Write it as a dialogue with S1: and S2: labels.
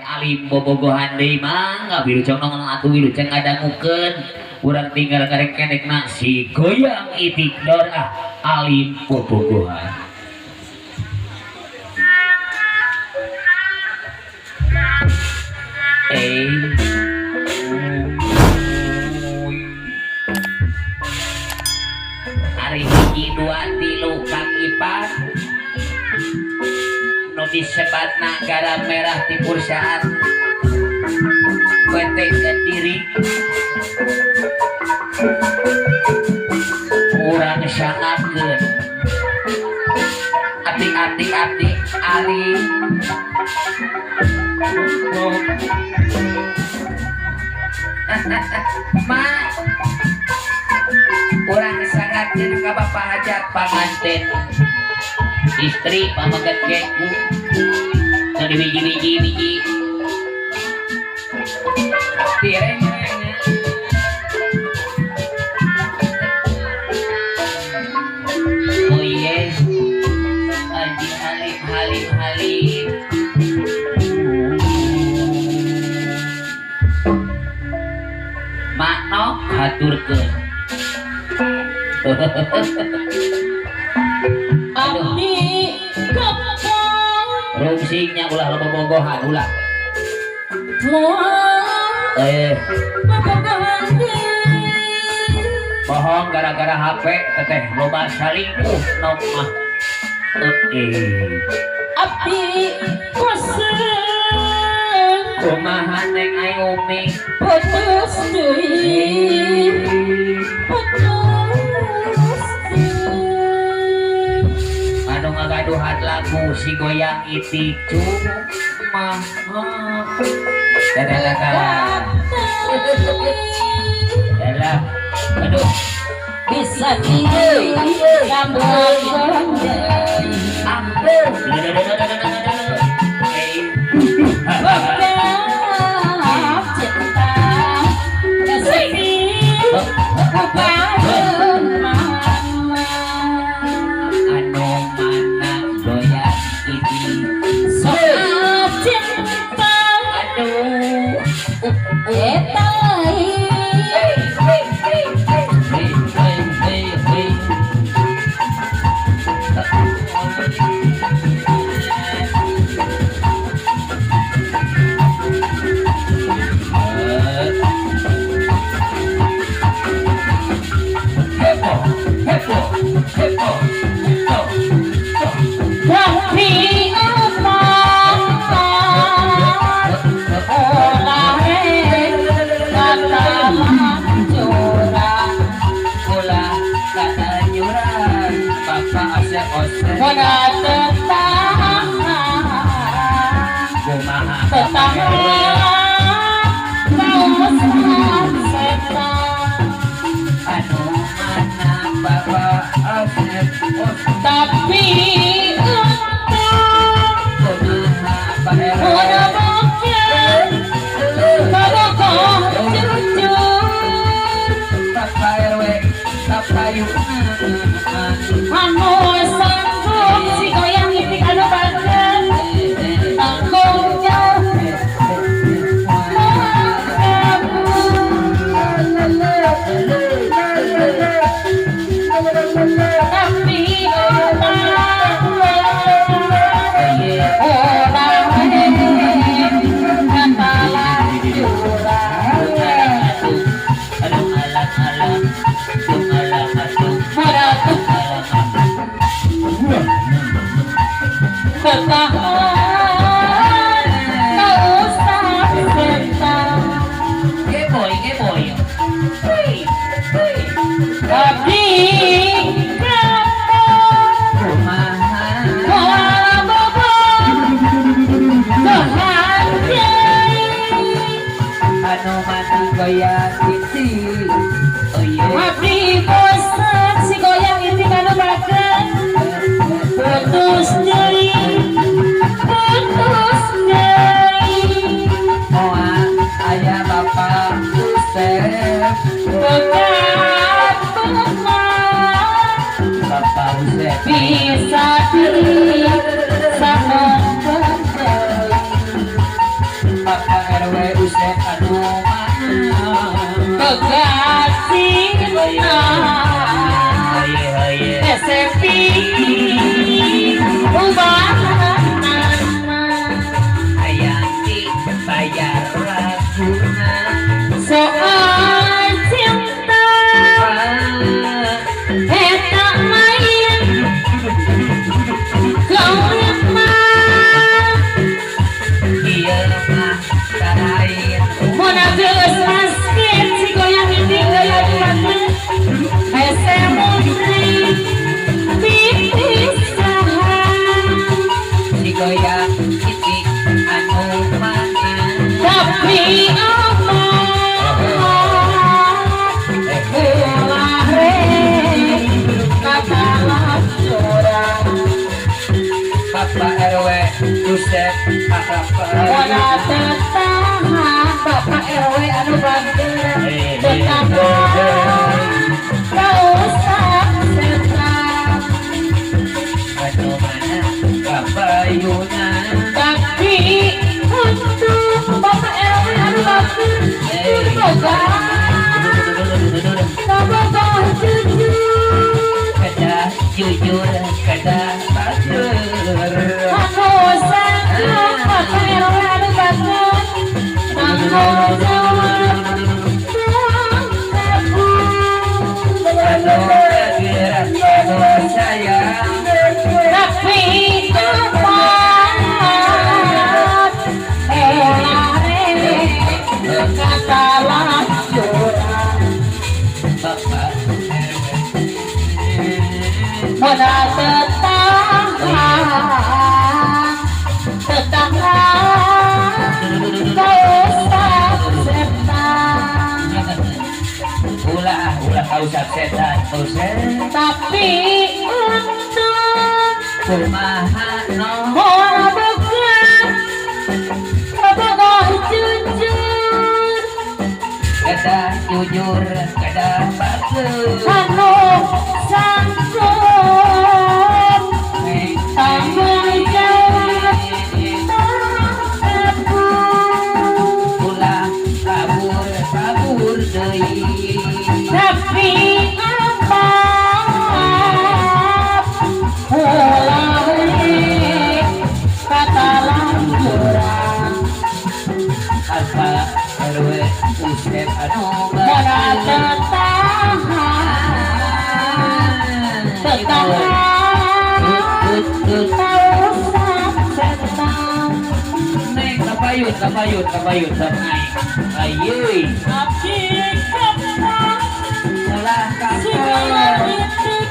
S1: alim bobogohan deui mah wilujeng nongol atuh wilujeng ngadangukeun urang tinggal karek kenekna si goyang itik dor alim bobogohan. Hari hiji dua tilu Kang Ipan nu disebatna garam merah di perusahaan PT Kediri urang sangatkeun abdi Ali Ma urang sangatkeun ka Bapak Hajat panganten istri pamagat keku nu dibiji-biji tireng oh iya anjing halim makno haturkeun
S2: abdi kapong
S1: rungsingnya ulah bobogohan ulah bohong gara-gara HP teteh loba salingkuh nom mah
S2: abdi kosen
S1: kumaha neng aing umi
S2: putus deui
S1: anu ngagaduhan lagu si goyang itik cuma dadah aduh
S2: bisa kini kamu
S1: ampun
S2: cinta kesini kepada mama
S1: anu mana goyang itik
S2: soal cinta
S1: aduh
S2: bisa diri sama
S1: Bapak RW Usep anu
S2: Bekasi SMP ubahan
S1: Hayanti bayar laguna
S2: soal cinta eta main kau mah
S1: iya mah karain
S2: Mona geus basket si goyang ini goyang banget hese musik pipisahan
S1: si goyang titik anu mana
S2: tapi amat ulah re katalah curang
S1: Bapak RW Usep
S2: Mona tetahan Bapak RW anu banget tetahan kau usah setan
S1: anu mana kabayunan
S2: tapi untuk Bapak RW anu banget boga boga jujur
S1: kada jujur kada batur
S2: anu sakit Bapak RW anu banget tanggung jawab
S1: anu kageran anu sayang
S2: tapi amat elare katalah curang
S1: Bapak
S2: Mona tetangga kau usah setan
S1: ulah kausap setan usep
S2: tapi untuk
S1: kumaha no
S2: Mona boga jujur
S1: kada jujur kada batur
S2: anu sanggup tanggung jawab
S1: ulah kabur deui
S2: tapi amat ulah katalah curang
S1: apa RW Usep anu
S2: Mona tetahan kau usah setan
S1: neng kapayun samai ayeuy
S2: tapi kata
S1: ulah
S2: si
S1: kapal
S2: itik